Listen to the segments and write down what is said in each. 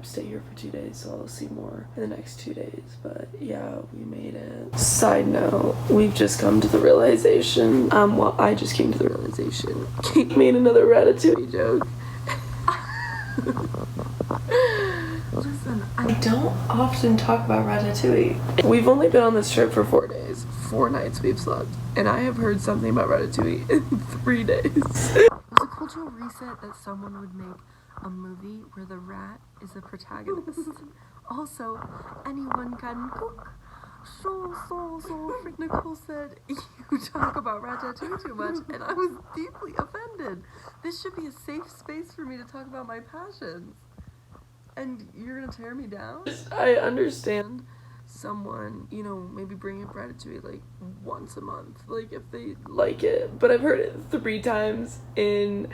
to stay here for 2 days, so I'll see more in the next 2 days. But yeah, we made it. Side note, we've just come to the realization, well, I just came to the realization, Kate made another Ratatouille joke. Listen, I don't often talk about Ratatouille. We've only been on this trip for 4 days. 4 nights we've slept. And I have heard something about Ratatouille in 3 days. It was a cultural reset that someone would make a movie where the rat is the protagonist. Also, anyone can cook. So, Nicole said, you talk about Ratatouille too much, and I was deeply offended. This should be a safe space for me to talk about my passions. And you're gonna tear me down? I understand someone, you know, maybe bring up Ratatouille like once a month, like if they like it. But I've heard it 3 times in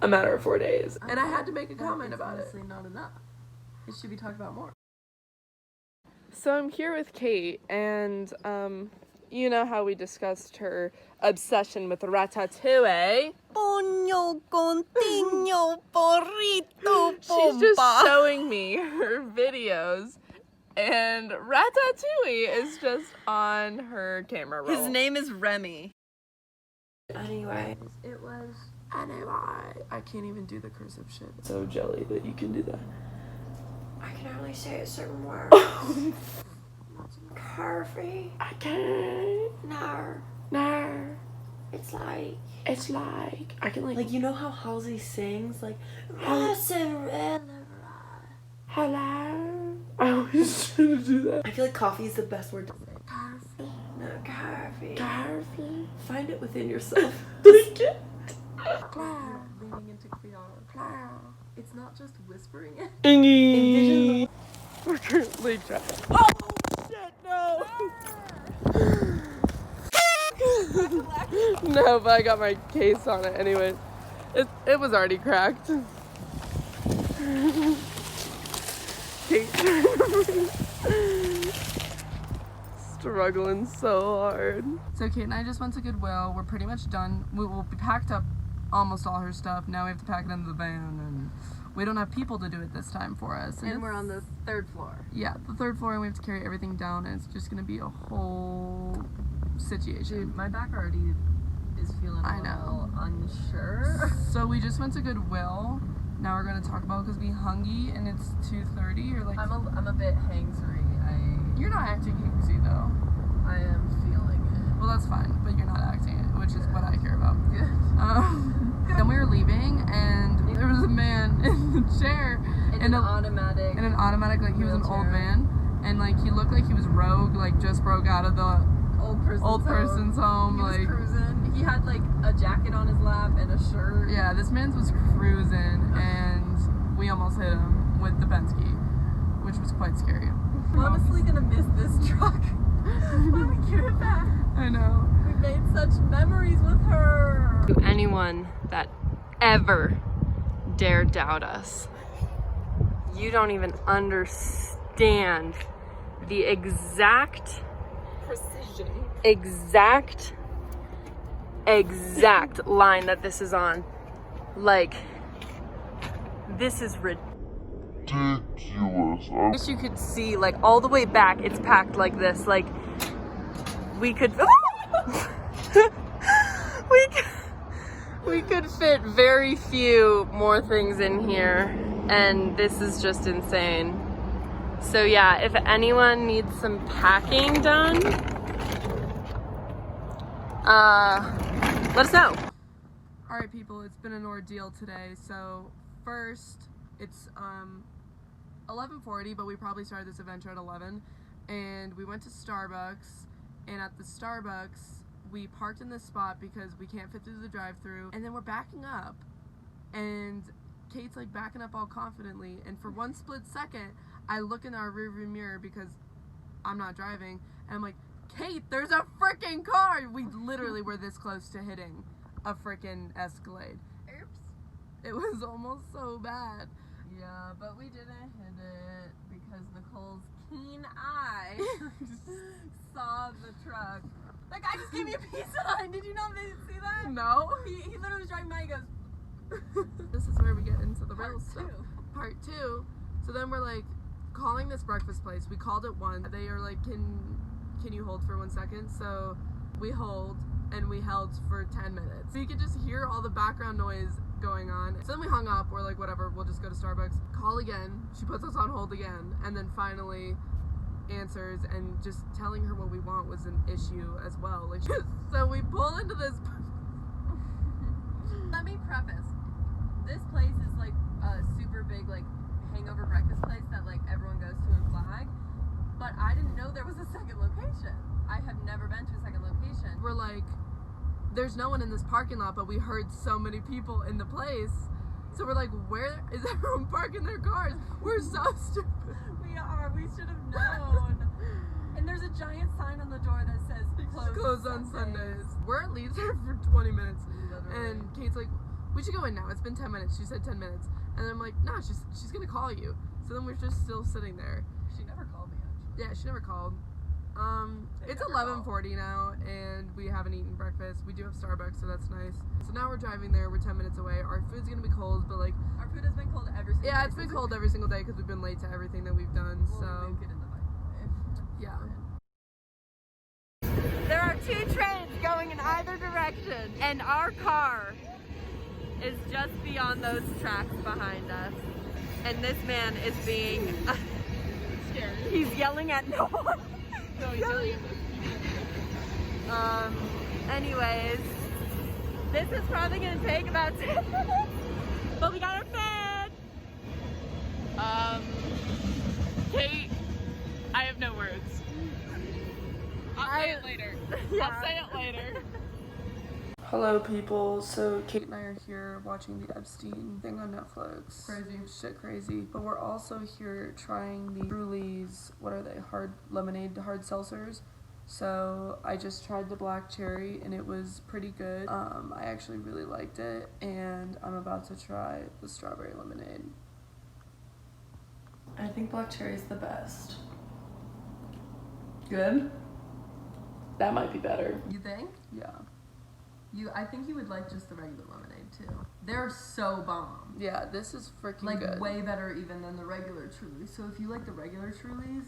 a matter of 4 days. And I had to make a comment about it. It's honestly not enough. It should be talked about more. So I'm here with Kate, and you know how we discussed her obsession with Ratatouille. Pollo continuo burrito. She's just showing me her videos, and Ratatouille is just on her camera roll. His name is Remy. Anyway, I can't even do the cursive shit. So jelly that you can do that. I can only say a certain word. Curvy. I can't. No. It's like I can Like, you know how Halsey sings? Like, hello. I always try to do that. I feel like coffee is the best word to say. Curvy. No, curvy. Curvy. Find it within yourself. Leaning into Creole. It's not just whispering it. Ingy. We're currently trying. Oh shit! No. No, but I got my case on it anyway. It was already cracked. Kate. Struggling so hard. So Kate and I just went to Goodwill. We're pretty much done. We will be packed up almost all her stuff. Now we have to pack it into the van, and we don't have people to do it this time for us. And we're on the 3rd floor. Yeah, the 3rd floor, and we have to carry everything down, and it's just gonna be a whole situation. Dude, my back already is feeling a little unsure. So we just went to Goodwill. Now we're gonna talk about because we hungry, and it's 2:30 or like. I'm a bit hangry. You're not acting hangsy though. I am feeling it. Well, that's fine, but you're not acting it, which is what I care about. Good. Then we were leaving, and there was a man in the chair in an automatic, like he was an old man, and like he looked like he was rogue, like just broke out of the old person's home. He was cruising. He had like a jacket on his lap and a shirt. Yeah, this man's was cruising, and we almost hit him with the Penske, which was quite scary. I'm honestly gonna miss this truck when we get it back. I know. We've made such memories with her. To anyone that ever dare doubt us, you don't even understand the exact Precision. exact line that this is on. Like, this is ridiculous. I wish you could see, like, all the way back, it's packed like this. Like, we could we could fit very few more things in here, and this is just insane. So yeah, if anyone needs some packing done, let us know. Alright people, it's been an ordeal today. So first, it's 11:40, but we probably started this adventure at 11, and we went to Starbucks, and at the Starbucks we parked in this spot because we can't fit through the drive-thru, and then we're backing up, and Kate's like backing up all confidently, and for one split second I look in our rearview mirror because I'm not driving, and I'm like, Kate, there's a freaking car! We literally were this close to hitting a freaking Escalade. Oops. It was almost so bad. Yeah, but we didn't hit it because Nicole's keen eye saw the truck. That guy just gave me a peace sign. Did you not see that? No. He literally was driving by. He goes. This is where we get into the real stuff. Part 2. So then we're like calling this breakfast place. We called it once. They are like, can you hold for 1 second? So we hold, and we held for 10 minutes. So you could just hear all the background noise going on. So then we hung up. We're like, whatever, we'll just go to Starbucks. Call again. She puts us on hold again, and then finally answers, and just telling her what we want was an issue as well. Like, so we pull into this. Let me preface. This place is like a super big like hangover breakfast place that like everyone goes to in Flag. But I didn't know there was a second location. I have never been to a second location. We're like, there's no one in this parking lot, but we heard so many people in the place. So we're like, where is everyone parking their cars? We're so stupid. We are. We should have known. And there's a giant sign on the door that says Closed on Sundays. We're at least there for 20 minutes. Literally. And Kate's like, we should go in now. It's been 10 minutes. She said 10 minutes. And then I'm like, nah, she's gonna call you. So then we're just still sitting there. She never called me, actually. Yeah, she never called. It's 11:40 now, and we haven't eaten breakfast. We do have Starbucks, so that's nice. So now we're driving there. We're 10 minutes away. Our food's gonna be cold, but like, Our food has been cold every single day. yeah, it's been cold every single day because we've been late to everything that we've done. We'll So make it in the microwave. yeah. There are 2 trains going in either direction, and our car is just beyond those tracks behind us. And this man is being Scary. he's yelling at no one. No, he's yelling at Anyways, this is probably gonna take about 10 minutes, but we got our fed. Kate, I have no words. I'll say it later. Yeah. I'll say it later. Hello, people. So Kate and I are here watching the Epstein thing on Netflix. Crazy. Shit crazy. But we're also here trying the Truly's, what are they, hard lemonade, hard seltzers. So I just tried the black cherry and it was pretty good. I actually really liked it, and I'm about to try the strawberry lemonade. I think black cherry is the best. Good? That might be better. You think? Yeah. I think you would like just the regular lemonade too. They're so bomb. Yeah, this is freaking Like good. way better even than the regular Truly. So if you like the regular Trulies,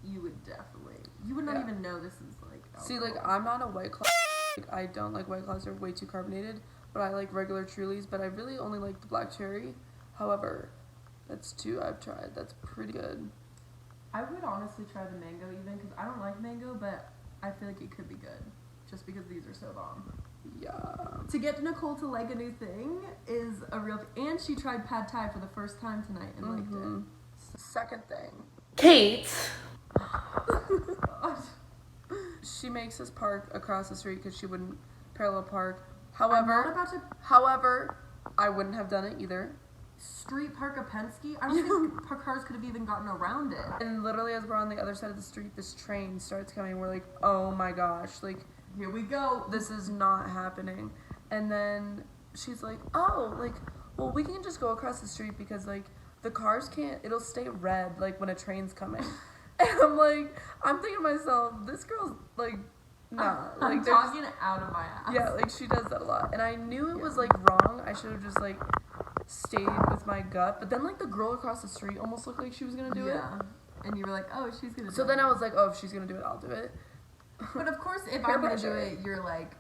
you would definitely. You would not Yeah. even know this is like. See, like, alcohol. I'm not a White Claw. Like, I don't like White Claws. They're way too carbonated. But I like regular Trulies. But I really only like the black cherry. However, that's 2 I've tried. That's pretty good. I would honestly try the mango even because I don't like mango, but I feel like it could be good just because these are so bomb. Yeah. To get Nicole to like a new thing is a real. And she tried pad thai for the first time tonight and liked it. Second thing. Kate. God. She makes us park across the street because she wouldn't parallel park. I'm not However, about to I wouldn't have done it either. street park a Penske. I don't think cars could have even gotten around it. And literally as we're on the other side of the street, this train starts coming. We're like, oh my gosh, like, Here we go. this is not happening. And then she's like, oh, like, well, we can just go across the street because, like, the cars can't, it'll stay red, like, when a train's coming. And I'm thinking to myself, this girl's, like, nah. I'm Like, there's, talking out of my ass. yeah, like, she does that a lot. And I knew it was, like, wrong. I should have just, like, stayed with my gut. But then, like, the girl across the street almost looked like she was gonna do it. Yeah. And you were like, oh, she's gonna do So it. then I was like, oh, if she's gonna do it, I'll do it. But of course, if Peer I'm gonna do pressure. it, you're like,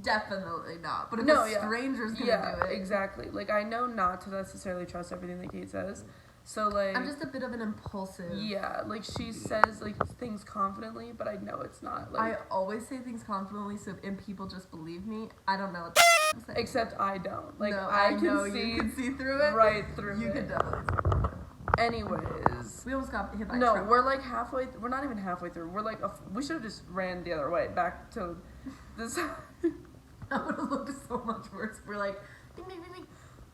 definitely not. But if No, a yeah. stranger's gonna Yeah, do it. exactly. Like, I know not to necessarily trust everything that Kate says. So, like, I'm just a bit of an impulsive. yeah, like, she says, like, things confidently, but I know it's not. Like, I always say things confidently, so and people just believe me. I don't know what I'm saying. except I don't. Like, no, I can know see you can see through it. right through You it. could definitely see through it. Anyways. We almost got hit by a No, truck. we're like halfway, we're not even halfway through. We're like, we should have just ran the other way, back to this. That would have looked so much worse. We're like, ding, ding, ding, ding,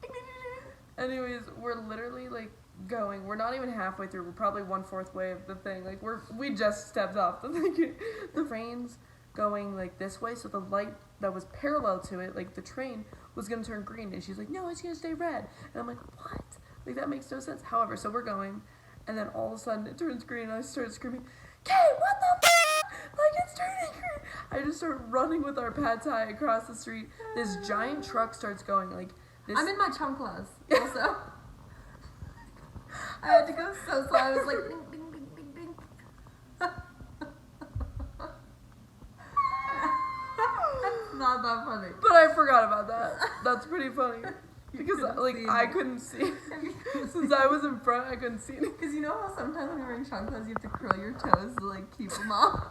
ding, ding, ding, ding. Anyways, we're literally like going. We're not even halfway through. We're probably 1/4 way of the thing. Like we just stepped off the thing. The train's going like this way, so the light that was parallel to it, like the train, was gonna turn green, and she's like, no, it's gonna stay red. And I'm like, what? Like that makes no sense. However, so we're going, and then all of a sudden it turns green, and I start screaming, Kate, what the f-? Like it's turning green. I just start running with our pad thai across the street. This giant truck starts going like this. I'm in my chanclas also. I had to go so slow. I was like, ding, ding, ding, ding, ding. That's not that funny. But I forgot about that. That's pretty funny. Because like I couldn't see. Since I was in front, I couldn't see anything. Because you know how sometimes when you're wearing chanclas, you have to curl your toes to like keep them off?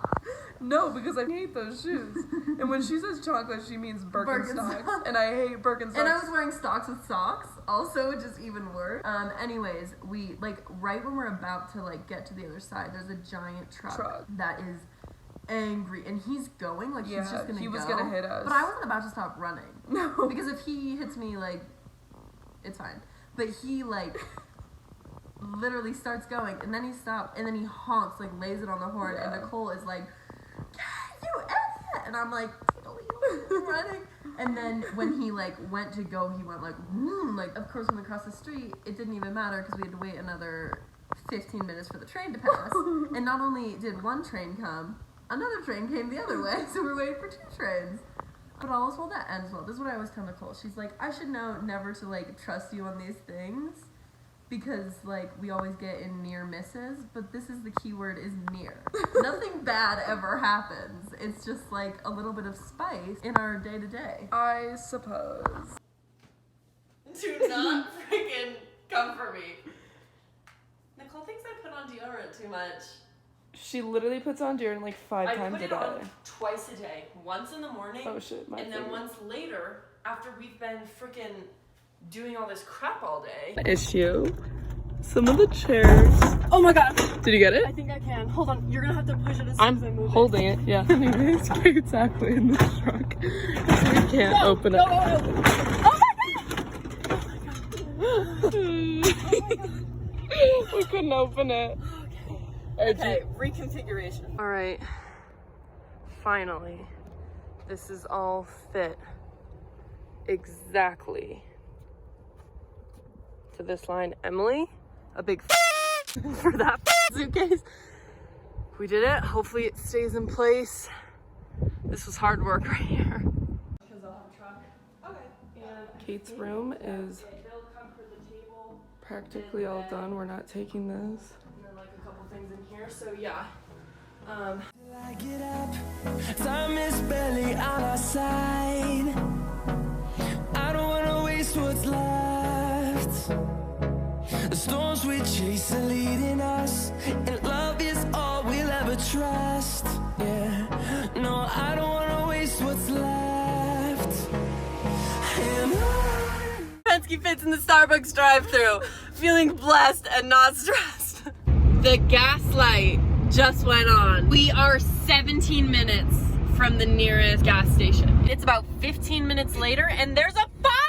No, because I hate those shoes. And when she says chanclas, she means Birkenstocks. And I hate Birkenstocks. And I was wearing stocks with socks, also, which is even worse. Anyways, we, like, right when we're about to, like, get to the other side, there's a giant truck. That is angry. And he's going, like, he's just gonna go. He was gonna hit us. But I wasn't about to stop running. No. Because if he hits me, like, it's fine. But he, like, literally starts going, and then he stops, and then he honks, like, lays it on the horn, and Nicole is like, you idiot! And I'm like, running. And then when he, like, went to go, he went, like, like, of course, when we crossed the street, it didn't even matter, because we had to wait another 15 minutes for the train to pass. And not only did one train come, another train came the other way, so we're waiting for 2 trains. But all's well that ends well. This is what I always tell Nicole. She's like, I should know never to, like, trust you on these things because, like, we always get in near misses, but this is the key word is near. Nothing bad ever happens. It's just, like, a little bit of spice in our day-to-day. I suppose. Do not freaking come for me. Nicole thinks I put on deodorant too much. She literally puts on deodorant like 5 times a day. I put it on twice a day. Once in the morning. Oh shit, my And then once later, after we've been freaking doing all this crap all day. Issue. Some of the chairs. Oh my god. Did you get it? I think I can. Hold on. You're gonna have to push it as soon as I move holding it. Yeah. Anyways, Kate's actually in the truck. We can't open it. No. Oh my god. We couldn't open it. Okay, reconfiguration. All right. Finally, this is all fit exactly to this line. Emily, a big for that suitcase. We did it. Hopefully it stays in place. This was hard work right here. Because I'll have a truck. Okay. And Kate's room is they'll come for the table. practically all done. We're not taking this. And then like a couple things in here. So yeah. I get up, time is barely on our side. I don't wanna waste what's left. The storms we chase are leading us, and love is all we'll ever trust. Yeah, no, I don't wanna waste what's left. And Penske fits in the Starbucks drive-thru, feeling blessed and not stressed. The gas light just went on. We are 17 minutes from the nearest gas station. It's about 15 minutes later and there's a fire!